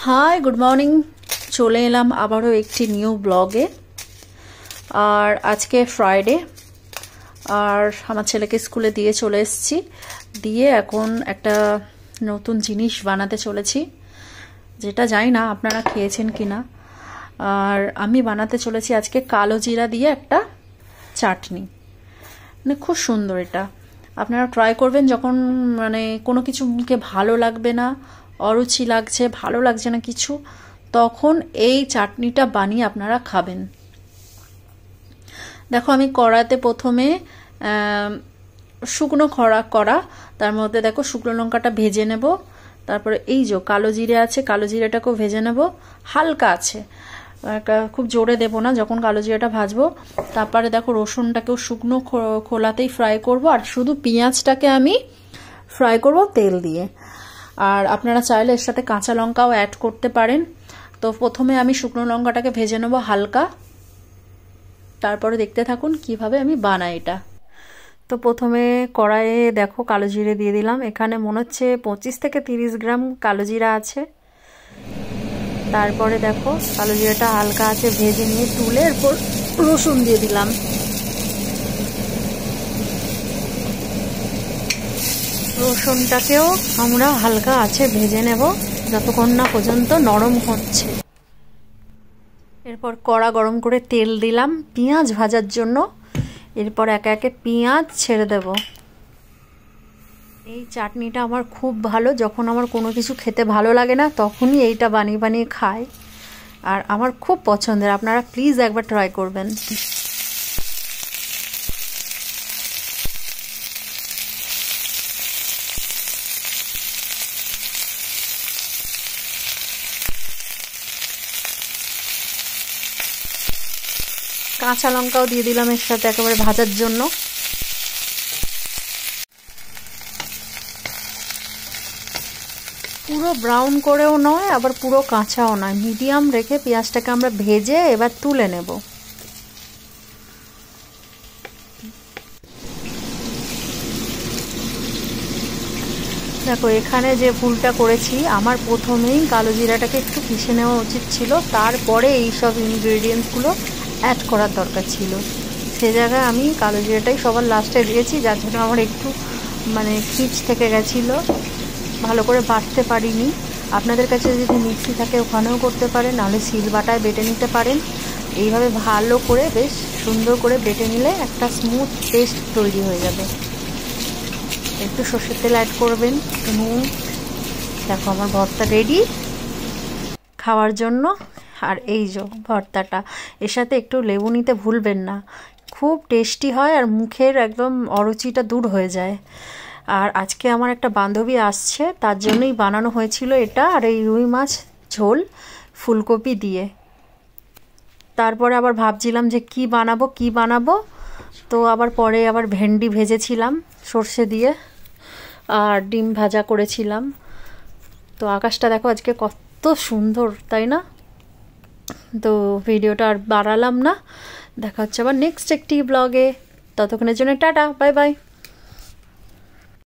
Hi good morning, চলে এলাম আবারও একটি নিউ ব্লগে। আর আজকে ফ্রাইডে, আর আমার ছেলেকে স্কুলে দিয়ে চলে এসেছি। দিয়ে এখন একটা নতুন জিনিস বানাতে চলেছি, যেটা জানি না আপনারা খেয়েছেন কি না। আর আমি বানাতে চলেছি আজকে কালো জিরা দিয়ে একটা চাটনি, মানে খুব সুন্দর। এটা আপনারা ট্রাই করবেন যখন মানে কোনো কিছু মুখে ভালো লাগবে না, অরুচি লাগছে, ভালো লাগছে না কিছু, তখন এই চাটনিটা বানিয়ে আপনারা খাবেন। দেখো আমি কড়াতে প্রথমে শুকনো কড়া, তার মধ্যে দেখো শুকনো লঙ্কাটা ভেজে নেব। তারপরে এই যে কালো জিরে আছে, কালো জিরেটাকেও ভেজে নেব, হালকা আছে, খুব জোরে দেব না যখন কালো জিরাটা ভাজবো। তারপরে দেখো রসুনটাকেও শুকনো খোলাতেই ফ্রাই করব, আর শুধু পেঁয়াজটাকে আমি ফ্রাই করব তেল দিয়ে। আর আপনারা চাইলে এর সাথে কাঁচা লঙ্কাও অ্যাড করতে পারেন। তো প্রথমে আমি শুকনো লঙ্কাটাকে ভেজে নেব হালকা, তারপরে দেখতে থাকুন কিভাবে আমি বানাই এটা। তো প্রথমে কড়াইয়ে দেখো কালো জিরে দিয়ে দিলাম। এখানে মনে হচ্ছে 25 থেকে 30 গ্রাম কালো জিরা আছে। তারপরে দেখো কালো জিরাটা হালকা আছে ভেজে নিয়ে তুলে এরপর রসুন দিয়ে দিলাম। রসুনটাকেও আমরা হালকা আছে ভেজে নেব যতক্ষণ না পর্যন্ত নরম হচ্ছে। এরপর কড়া গরম করে তেল দিলাম পেঁয়াজ ভাজার জন্য। এরপর একে একে পেঁয়াজ ছেড়ে দেব। এই চাটনিটা আমার খুব ভালো, যখন আমার কোনো কিছু খেতে ভালো লাগে না তখনই এইটা বানিয়ে বানিয়ে খাই, আর আমার খুব পছন্দের। আপনারা প্লিজ একবার ট্রাই করবেন। কাঁচা লঙ্কাও দিয়ে দিলাম এর সাথে একেবারে ভাজার জন্য। পুরো ব্রাউন করেও নয়, আবার পুরো কাঁচাও নয়, মিডিয়াম রেখে পেঁয়াজটাকে আমরা ভেজে এবার তুলে নেব। দেখো এখানে যে ভুলটা করেছি, আমার প্রথমেই কালো জিরাটাকে একটু পিষে নেওয়া উচিত ছিল, তারপরে এই সব ইনগ্রেডিয়েন্টসগুলো অ্যাড করার দরকার ছিল। সে জায়গায় আমি কালো জিরাটাই সবার লাস্টে দিয়েছি, যার জন্য আমার একটু মানে খিচ থেকে গেছিলো, ভালো করে বাটতে পারিনি। আপনাদের কাছে যদি মিক্সি থাকে ওখানেও করতে পারেন, নাহলে শিল বাটায় বেটে নিতে পারেন। এইভাবে ভালো করে বেশ সুন্দর করে বেটে নিলে একটা স্মুথ পেস্ট তৈরি হয়ে যাবে। একটু সর্ষের তেল অ্যাড করবেন, নুন। দেখো আমার ভর্তা রেডি খাওয়ার জন্য। আর এই যে ভর্তাটা, এর সাথে একটু লেবু নিতে ভুলবেন না, খুব টেস্টি হয় আর মুখের একদম অরুচিটা দূর হয়ে যায়। আর আজকে আমার একটা বান্ধবী আসছে, তার জন্যই বানানো হয়েছিল এটা। আর এই রুই মাছ ঝোল ফুলকপি দিয়ে। তারপরে আবার ভাবছিলাম যে কি বানাবো, তো আবার পরে আবার ভেন্ডি ভেজেছিলাম সর্ষে দিয়ে, আর ডিম ভাজা করেছিলাম। তো আকাশটা দেখো আজকে কত সুন্দর, তাই না? তো ভিডিওটা আর বাড়ালাম না, দেখা হচ্ছে আবার নেক্সট একটি ব্লগে। ততক্ষণের জন্য টাটা, বাই বাই।